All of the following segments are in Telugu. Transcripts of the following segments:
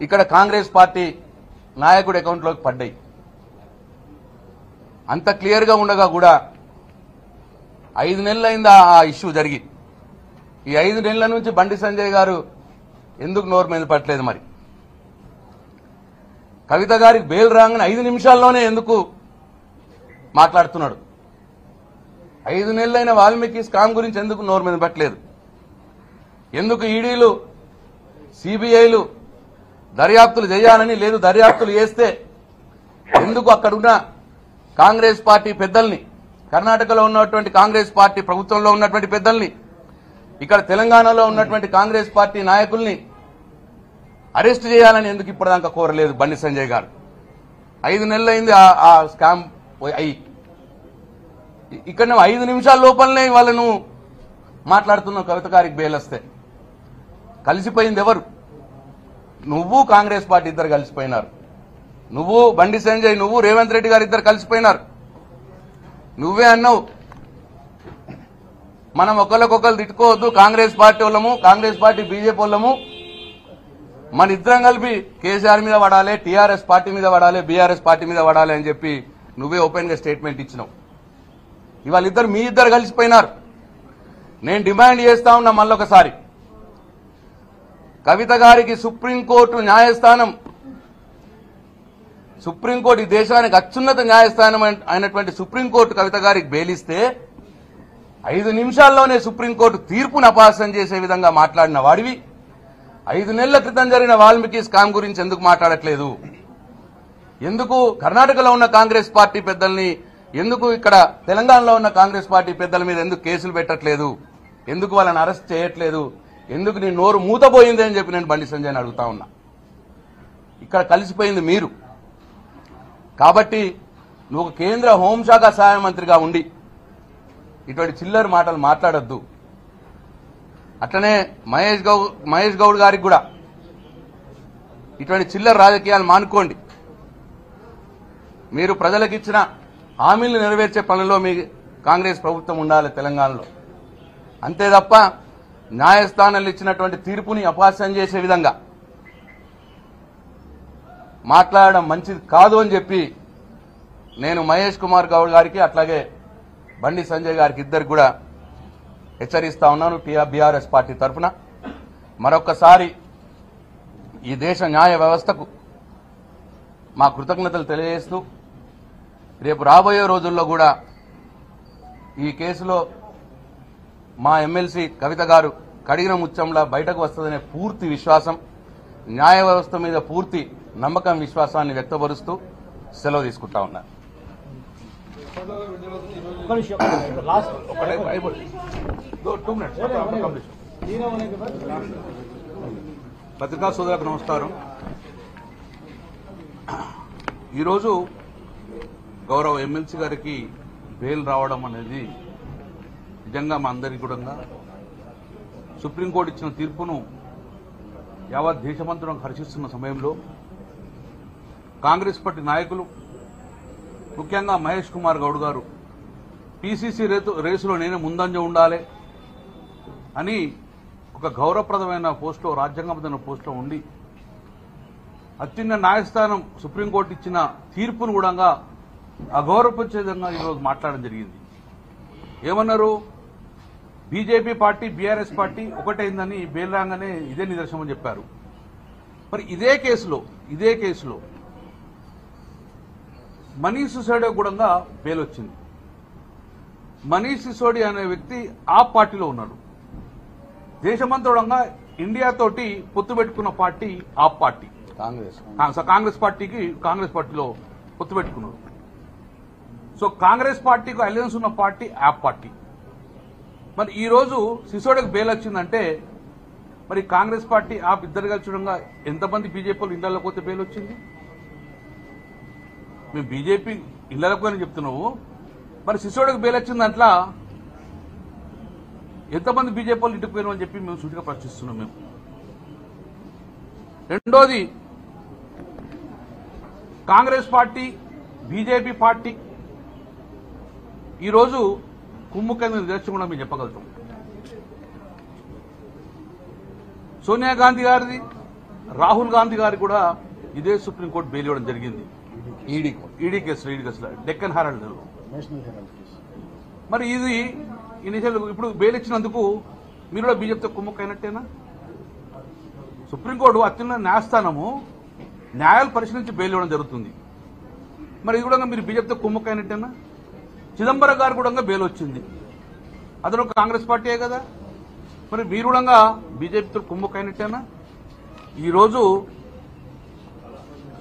ఇక్కడ కాంగ్రెస్ పార్టీ నాయకుడి అకౌంట్లోకి పడ్డాయి. అంత క్లియర్గా ఉండగా కూడా 5 నెలలైంది ఆ ఇష్యూ జరిగి. ఈ 5 నెలల నుంచి బండి సంజయ్ గారు ఎందుకు నోరు మీద పట్టలేదు? మరి కవిత గారికి బెయిల్ రాగానే 5 నిమిషాల్లోనే ఎందుకు మాట్లాడుతున్నాడు? 5 నెలలైన వాల్మీకి స్కామ్ గురించి ఎందుకు నోరు మీద పట్టలేదు? ఎందుకు ఈడీలు సిబిఐలు దర్యాప్తులు చేయాలని లేదు, దర్యాప్తులు చేస్తే ఎందుకు అక్కడున్న కాంగ్రెస్ పార్టీ పెద్దల్ని, కర్ణాటకలో ఉన్నటువంటి కాంగ్రెస్ పార్టీ ప్రభుత్వంలో ఉన్నటువంటి పెద్దల్ని, ఇక్కడ తెలంగాణలో ఉన్నటువంటి కాంగ్రెస్ పార్టీ నాయకుల్ని అరెస్ట్ చేయాలని ఎందుకు ఇప్పటిదాకా కోరలేదు బండి సంజయ్ గారు? 5 నెలలైంది ఆ స్కామ్ అయ్యి. ఇక్కడ 5 నిమిషాల లోపలనే వాళ్ళను మాట్లాడుతున్నావు కవిత గారికి బెయిల్ వస్తే. కలిసిపోయింది ఎవరు? నువ్వు కాంగ్రెస్ పార్టీ ఇద్దరు కలిసిపోయినారు. నువ్వు బండి సంజయ్, నువ్వు రేవంత్ రెడ్డి గారు ఇద్దరు కలిసిపోయినారు. నువ్వే అన్నావు మనం ఒకరికొకరు తిట్టుకోవద్దు, కాంగ్రెస్ పార్టీ వాళ్ళము, కాంగ్రెస్ పార్టీ బీజేపీ వాళ్ళము, మన ఇద్దరం కలిపి కేసీఆర్ మీద పడాలి, టీఆర్ఎస్ పార్టీ మీద పడాలి, బీఆర్ఎస్ పార్టీ మీద పడాలి అని చెప్పి నువ్వే ఓపెన్ గా స్టేట్మెంట్ ఇచ్చినావు. ఇవాళ మీ ఇద్దరు కలిసిపోయినారు. నేను డిమాండ్ చేస్తా ఉన్నా మళ్ళొకసారి, కవిత గారికి సుప్రీంకోర్టు న్యాయస్థానం, సుప్రీంకోర్టు ఈ దేశానికి అత్యున్నత న్యాయస్థానం అయినటువంటి సుప్రీంకోర్టు కవిత గారికి బెయిలిస్తే 5 నిమిషాల్లోనే సుప్రీంకోర్టు తీర్పును అపహాస్యం చేసే విధంగా మాట్లాడిన వాడివి 5 నెలల క్రితం జరిగిన వాల్మీకి స్కామ్ గురించి ఎందుకు మాట్లాడట్లేదు? ఎందుకు కర్ణాటకలో ఉన్న కాంగ్రెస్ పార్టీ పెద్దల్ని, ఎందుకు ఇక్కడ తెలంగాణలో ఉన్న కాంగ్రెస్ పార్టీ పెద్దల మీద ఎందుకు కేసులు పెట్టట్లేదు? ఎందుకు వాళ్ళని అరెస్ట్ చేయట్లేదు? ఎందుకు నీ నోరు మూతపోయింది అని చెప్పి నేను బండి సంజయ్ని అడుగుతా ఉన్నా. ఇక్కడ కలిసిపోయింది మీరు. కాబట్టి నువ్వు కేంద్ర హోంశాఖ సహాయ మంత్రిగా ఉండి ఇటువంటి చిల్లర మాటలు మాట్లాడొద్దు. అట్లనే మహేష్ గౌడ్ గారికి కూడా ఇటువంటి చిల్లర రాజకీయాలు మానుకోండి. మీరు ప్రజలకు ఇచ్చిన హామీలను నెరవేర్చే పనుల్లో మీ కాంగ్రెస్ ప్రభుత్వం ఉండాలి తెలంగాణలో. అంతే తప్ప న్యాయస్థానాలు ఇచ్చినటువంటి తీర్పుని అపహాస్యం చేసే విధంగా మాట్లాడడం మంచిది కాదు అని చెప్పి నేను మహేష్ కుమార్ గౌడ్ గారికి అట్లాగే బండి సంజయ్ గారికి ఇద్దరికి కూడా హెచ్చరిస్తా ఉన్నాను. బీఆర్ఎస్ పార్టీ తరఫున మరొక్కసారి ఈ దేశ న్యాయ వ్యవస్థకు మా కృతజ్ఞతలు తెలియజేస్తూ రేపు రాబోయే రోజుల్లో కూడా ఈ కేసులో మా ఎమ్మెల్సీ కవిత గారు కడిగిన ముత్యంలా బయటకు వస్తుందనే పూర్తి విశ్వాసం, న్యాయ వ్యవస్థ మీద పూర్తి నమ్మకం, విశ్వాసాన్ని వ్యక్తపరుస్తూ సెలవు తీసుకుంటా ఉన్నారు. పత్రికా సోదరులకు నమస్కారం. ఈరోజు గౌరవ ఎమ్మెల్సీ గారికి బెయిల్ రావడం అనేది నిజంగా మా అందరికీ కూడా సుప్రీంకోర్టు ఇచ్చిన తీర్పును యావత్ దేశమంతరం హర్షిస్తున్న సమయంలో కాంగ్రెస్ పార్టీ నాయకులు, ముఖ్యంగా మహేష్ కుమార్ గౌడ్ గారు పీసీసీ రేసులో నేనే ముందంజ ఉండాలి అని ఒక గౌరవప్రదమైన పోస్టులో, రాజ్యాంగబద్ధమైన పోస్టులో ఉండి అత్యున్నత న్యాయస్థానం సుప్రీంకోర్టు ఇచ్చిన తీర్పును కూడా అగౌరవపరిచే విధంగా ఈరోజు మాట్లాడడం జరిగింది. ఏమన్నారు? బీజేపీ పార్టీ బీఆర్ఎస్ పార్టీ ఒకటైందని బెయిల్ రాగానే ఇదే నిదర్శనం అని చెప్పారు. మరి ఇదే కేసులో మనీష్ సిసోడియా కూడా బెయిల్ వచ్చింది. మనీష్ సిసోడియా అనే వ్యక్తి ఆ పార్టీలో ఉన్నాడు. దేశమంతరంగా ఇండియాతోటి పొత్తు పెట్టుకున్న పార్టీ ఆ పార్టీ కాంగ్రెస్ పార్టీలో పొత్తు పెట్టుకున్నాడు. సో కాంగ్రెస్ పార్టీకి అలయన్స్ ఉన్న పార్టీ ఆ పార్టీ. మరి ఈ రోజు సిసోడియాకు బెయిల్ వచ్చిందంటే మరి కాంగ్రెస్ పార్టీ ఆ ఇద్దరు కలిసి చూడంగా ఎంతమంది బీజేపీ ఇళ్లలోకి పోతే బెయిల్ వచ్చింది? మేము బీజేపీ ఇళ్లలోకి అని చెప్తున్నావు, మరి సిసోడియాకు బెయిల్ వచ్చింది అట్లా ఎంతమంది బీజేపీ వాళ్ళు ఇంటికి పోయినా అని చెప్పి మేము సూటిగా ప్రశ్నిస్తున్నాం. మేము రెండోది, కాంగ్రెస్ పార్టీ బీజేపీ పార్టీ ఈరోజు కుమ్ముకైన నిదర్శనం కూడా మేము చెప్పగలుగుతాం. సోనియా గాంధీ గారిది రాహుల్ గాంధీ గారికి కూడా ఇదే సుప్రీంకోర్టు బెయిల్ ఇవ్వడం జరిగింది. ఈడీ కేసులో డెక్కన్ హెరాల్డ్. మరి ఇది ఇనిషియల్ ఇప్పుడు బెయిల్ ఇచ్చినందుకు మీరు కూడా బీజేపీతో కుమ్మక్కైనట్టేనా? సుప్రీంకోర్టు అత్యున్నత న్యాయస్థానము న్యాయాలు పరిశీలించి బెయిల్ ఇవ్వడం జరుగుతుంది. మరి ఇది కూడా మీరు బీజేపీతో కుమ్మక్కైనట్టేనా? చిదంబరం గారు కూడా బెయిల్ వచ్చింది, అతను కాంగ్రెస్ పార్టీయే కదా. మరి మీరు కూడా బీజేపీతో కుమ్మక్కైనట్టేనా? ఈరోజు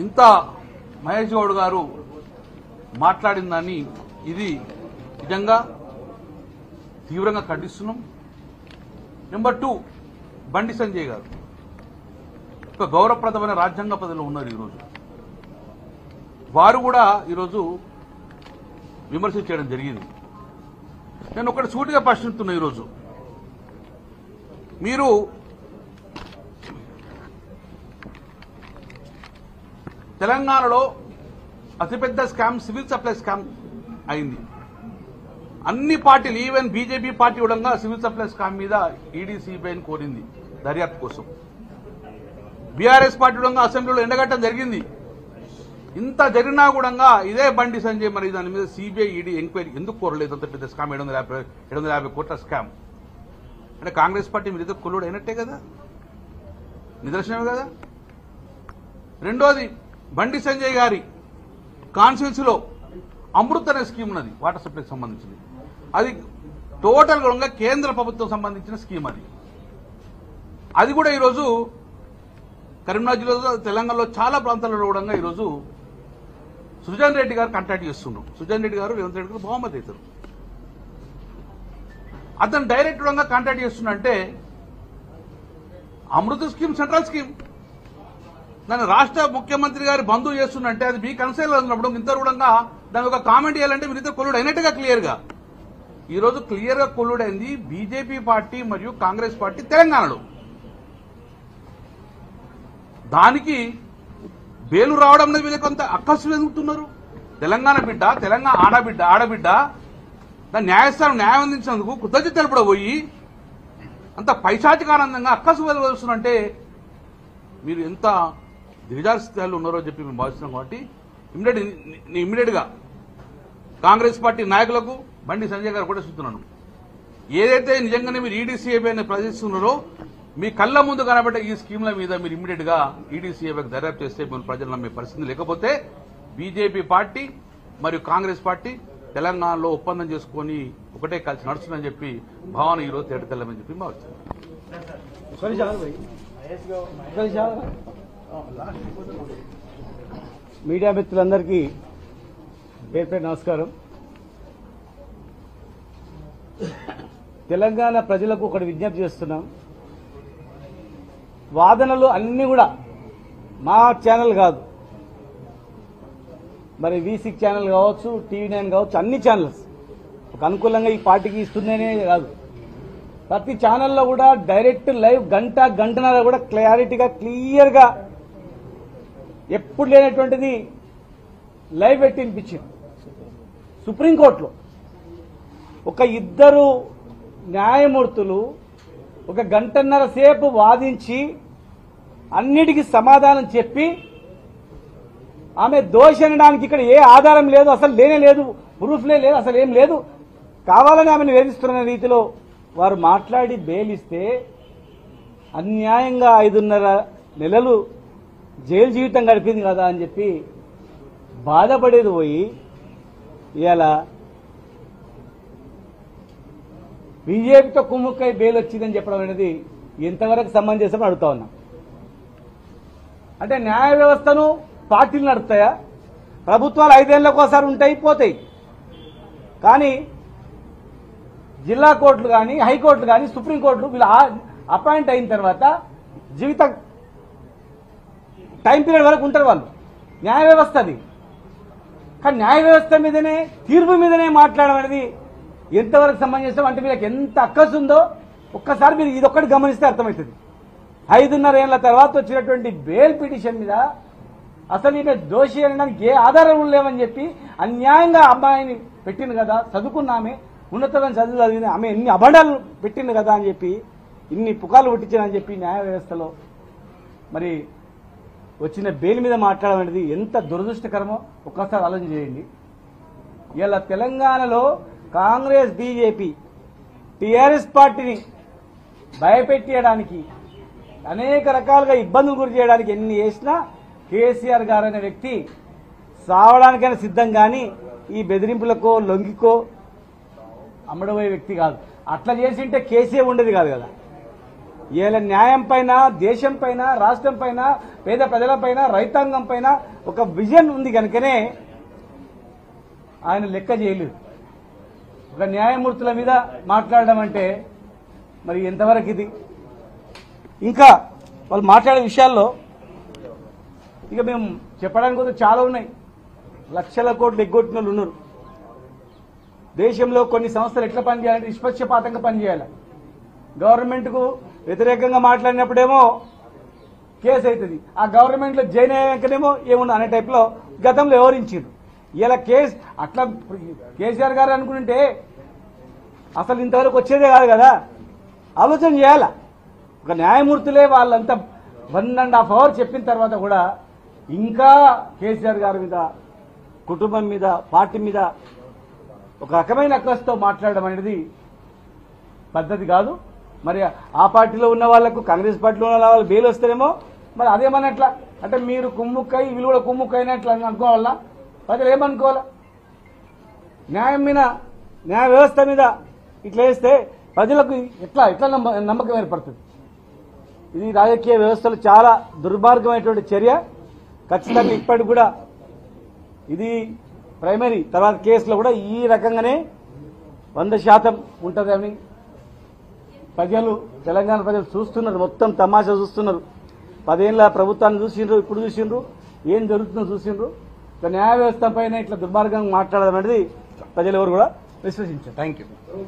ఇంత మహేష్ గౌడ్ గారు మాట్లాడిందని ఇది నిజంగా తీవ్రంగా ఖండిస్తున్నాం. నెంబర్ 2, బండి సంజయ్ గారు ఒక గౌరవప్రదమైన రాజ్యాంగ పదవిలో ఉన్నారు. ఈరోజు వారు కూడా ఈరోజు విమర్శ చేయడం జరిగింది. నేను ఒకటి సూటిగా ప్రశ్నిస్తున్నా. ఈరోజు మీరు తెలంగాణలో అతిపెద్ద స్కామ్ సివిల్ సప్లై స్కామ్ అయింది. అన్ని పార్టీలు ఈవెన్ బీజేపీ పార్టీ కూడా సివిల్ సప్లై స్కామ్ మీద ఈడీ సిబిఐని కోరింది దర్యాప్తు కోసం. బీఆర్ఎస్ పార్టీ కూడా అసెంబ్లీలో ఎండగట్టడం జరిగింది. ఇంత జరిగినా కూడా ఇదే బండి సంజయ్ మరి దాని మీద సిబిఐ ఈడీ ఎంక్వైరీ ఎందుకు కోరలేదు? అంత పెద్ద స్కామ్ 750 కోట్ల స్కామ్ అంటే కాంగ్రెస్ పార్టీ మీద కొల్లుడు అయినట్టే కదా, నిదర్శనమే కదా. రెండోది, బండి సంజయ్ గారి కాన్స్టిట్యున్సీలో అమృత్ అనే స్కీమ్ ఉన్నది, వాటర్ సప్లైకి సంబంధించింది. అది టోటల్ గా కేంద్ర ప్రభుత్వం సంబంధించిన స్కీమ్. అది కూడా ఈరోజు కరీంనగర్ జిల్లాలో తెలంగాణలో చాలా ప్రాంతాలలో కూడా ఈరోజు సుజన్ రెడ్డి గారు కాంటాక్ట్ చేస్తున్నారు. సుజన్ రెడ్డి గారు రేవంత్ రెడ్డి గారు బహుమతి అవుతారు. అతను డైరెక్ట్ గా కాంటాక్ట్ చేస్తున్నంటే అమృత స్కీమ్ సెంట్రల్ స్కీమ్, దాన్ని రాష్ట్ర ముఖ్యమంత్రి గారి బంధువు చేస్తున్నంటే అది మీ కన్సైల్ ఉన్నప్పుడు ఇంతరు కూడా దాని ఒక కామెంట్ చేయాలంటే మీరిద్దరు కొల్లుడు అయినట్టుగా క్లియర్గా. ఈరోజు క్లియర్గా కొల్లుడైంది బీజేపీ పార్టీ మరియు కాంగ్రెస్ పార్టీ తెలంగాణలో. దానికి బేలు రావడం అనేది వీళ్ళకి కొంత అక్కసు ఎదుగుతున్నారు. తెలంగాణ బిడ్డ, తెలంగాణ ఆడబిడ్డ దాని న్యాయస్థానం న్యాయం అందించినందుకు కృతజ్ఞత తెలుపడం పోయి అంత పైశాచికానందంగా అక్కసు వస్తున్నంటే మీరు ఎంత దిగజారు స్థాయిలో ఉన్నారో చెప్పి మేము భావిస్తున్నాం. కాబట్టి ఇమ్మీడియట్ గా కాంగ్రెస్ పార్టీ నాయకులకు బండి సంజయ్ గారు కూడా చెప్తున్నాను, ఏదైతే నిజంగానే మీరు ఈడీసీఏబీని ప్రదర్శిస్తున్నారో మీ కళ్ళ ముందు కనబడ్డ ఈ స్కీమ్ల మీద మీరు ఇమ్మీడియట్ గా ఈడీసీఏబీకి దర్యాప్తు చేస్తే మేము ప్రజలు నమ్మే పరిస్థితి. లేకపోతే బీజేపీ పార్టీ మరియు కాంగ్రెస్ పార్టీ తెలంగాణలో ఒప్పందం చేసుకుని ఒకటే కలిసి నడుస్తుందని చెప్పి భావన ఈరోజు తేటతెల్లమని చెప్పి భావిస్తున్నాం. మీడియా మిత్రులందరికీ పేరు నమస్కారం. తెలంగాణ ప్రజలకు ఒకటి విజ్ఞప్తి చేస్తున్నాం. వాదనలు అన్ని కూడా మా ఛానల్ కాదు, మరి V6 ఛానల్ కావచ్చు, TV9 కావచ్చు, అన్ని ఛానల్స్ ఒక అనుకూలంగా ఈ పార్టీకి ఇస్తుందనే కాదు, ప్రతి ఛానల్లో కూడా డైరెక్ట్ లైవ్ గంటన్నర కూడా క్లారిటీగా క్లియర్గా ఎప్పుడు లేనటువంటిది లైవ్ పెట్టి వినిపించింది. సుప్రీంకోర్టులో ఒక ఇద్దరు న్యాయమూర్తులు ఒక గంటన్నర సేపు వాదించి అన్నిటికీ సమాధానం చెప్పి ఆమె దోషి అనడానికి ఇక్కడ ఏ ఆధారం లేదు, అసలు లేనే లేదు, ప్రూఫ్లే లేదు, అసలు ఏం లేదు, కావాలని ఆమెను వేధిస్తున్న రీతిలో వారు మాట్లాడి బెయిలిస్తే అన్యాయంగా 5.5 నెలలు జైలు జీవితం గడిపింది కదా అని చెప్పి బాధపడేది పోయి ఇలా బీజేపీతో కుమ్ముక్కై బెయిల్ వచ్చిందని చెప్పడం అనేది ఎంతవరకు సమంజసం అడుగుతా ఉన్నాం. అంటే న్యాయ వ్యవస్థను పార్టీలు నడుపుతాయా? ప్రభుత్వాలు 5 ఏళ్లకోసారి ఉంటాయి, పోతాయి. కానీ జిల్లా కోర్టులు కానీ, హైకోర్టులు కానీ, సుప్రీంకోర్టులు వీళ్ళు అపాయింట్ అయిన తర్వాత జీవిత టైం పీరియడ్ వరకు ఉంటారు వాళ్ళు. న్యాయ వ్యవస్థ అది. కానీ న్యాయ వ్యవస్థ మీదనే, తీర్పు మీదనే మాట్లాడడం అనేది ఎంతవరకు సమంజసం? అంటే వీళ్ళకి ఎంత అక్కసు ఉందో ఒక్కసారి మీరు ఇదొక్కటి గమనిస్తే అర్థమవుతుంది. 5.5 ఏళ్ల తర్వాత వచ్చినటువంటి బెయిల్ పిటిషన్ మీద అసలు ఈమె దోషి అనడానికి ఏ ఆధారం లేవని చెప్పి అన్యాయంగా అమ్మాయిని పెట్టింది కదా, చదువుకున్న ఆమె, ఉన్నతమైన చదువు చదివిన ఆమె ఎన్ని అబండాలు పెట్టింది కదా అని చెప్పి, ఇన్ని పుకార్లు పుట్టించానని చెప్పి న్యాయ వ్యవస్థలో మరి వచ్చిన బెయిల్ మీద మాట్లాడడం అనేది ఎంత దురదృష్టకరమో ఒక్కసారి ఆలోచన చేయండి. ఇలా తెలంగాణలో కాంగ్రెస్, బీజేపీ, టీఆర్ఎస్ పార్టీని భయపెట్టేయడానికి, అనేక రకాలుగా ఇబ్బందులు గురి చేయడానికి ఎన్ని చేసినా కేసీఆర్ గారు అనే వ్యక్తి సావడానికైనా సిద్ధం, కానీ ఈ బెదిరింపులకో లొంగికో అమ్మడబోయే వ్యక్తి కాదు. అట్లా చేసింటే కేసీఆర్ ఉండేది కాదు కదా. ఇలా న్యాయం పైన, దేశం పైన, రాష్ట్రం పైన, పేద ప్రజల పైన, రైతాంగం పైన ఒక విజన్ ఉంది కనుకనే ఆయన లెక్క చేయలేదు. ఒక న్యాయమూర్తుల మీద మాట్లాడడం అంటే మరి ఎంతవరకు ఇది? ఇంకా వాళ్ళు మాట్లాడే విషయాల్లో ఇక మేము చెప్పడానికి కూడా చాలా ఉన్నాయి. లక్షల కోట్లు ఎగ్గొట్టిన వాళ్ళు ఉన్నారు. దేశంలో కొన్ని సంస్థలు ఎట్లా పనిచేయాలంటే నిష్పక్షపాతంగా పనిచేయాలి. గవర్నమెంట్కు వ్యతిరేకంగా మాట్లాడినప్పుడేమో కేసు అవుతుంది, ఆ గవర్నమెంట్లో జైన్ అయ్యాకనేమో ఏముంది అనే టైప్లో గతంలో వివరించారు. ఇలా కేసు అట్లా కేసీఆర్ గారు అనుకుంటే అసలు ఇంతవరకు వచ్చేదే కాదు కదా. ఆలోచన చేయాలా. ఒక న్యాయమూర్తులే వాళ్ళంతా 1.5 hours చెప్పిన తర్వాత కూడా ఇంకా కేసీఆర్ గారి మీద, కుటుంబం మీద, పార్టీ మీద ఒక రకమైన అక్కస్తో మాట్లాడడం అనేది పద్ధతి కాదు. మరి ఆ పార్టీలో ఉన్న వాళ్లకు, కాంగ్రెస్ పార్టీలో ఉన్న వాళ్ళు బెయిల్ వస్తేనేమో మరి అదేమన్నట్లా అంటే మీరు కుమ్ముక్కై వీళ్ళు కూడా కుమ్ముక్కైనట్లు అనుకోవాలా? ప్రజలు ఏమనుకోవాలా? న్యాయం మీద, న్యాయ వ్యవస్థ మీద ఇట్లా వేస్తే ప్రజలకు ఎట్లా నమ్మకం ఏర్పడుతుంది? ఇది రాజకీయ వ్యవస్థలో చాలా దుర్మార్గమైనటువంటి చర్య. ఖచ్చితంగా ఇప్పటికి కూడా ఇది ప్రైమరీ తర్వాత కేసులో కూడా ఈ రకంగానే 100% ఉంటుందని ప్రజలు, తెలంగాణ ప్రజలు చూస్తున్నారు. మొత్తం తమాషా చూస్తున్నారు. 10 ఏళ్ల ప్రభుత్వాన్ని చూసిండ్రు, ఇప్పుడు చూసిండ్రు, ఏం జరుగుతుందో చూసిండ్రు. న్యాయ వ్యవస్థ పైన ఇట్లా దుర్మార్గంగా మాట్లాడడం అనేది ప్రజలు ఎవరు కూడా విశ్వసించారు. Thank you.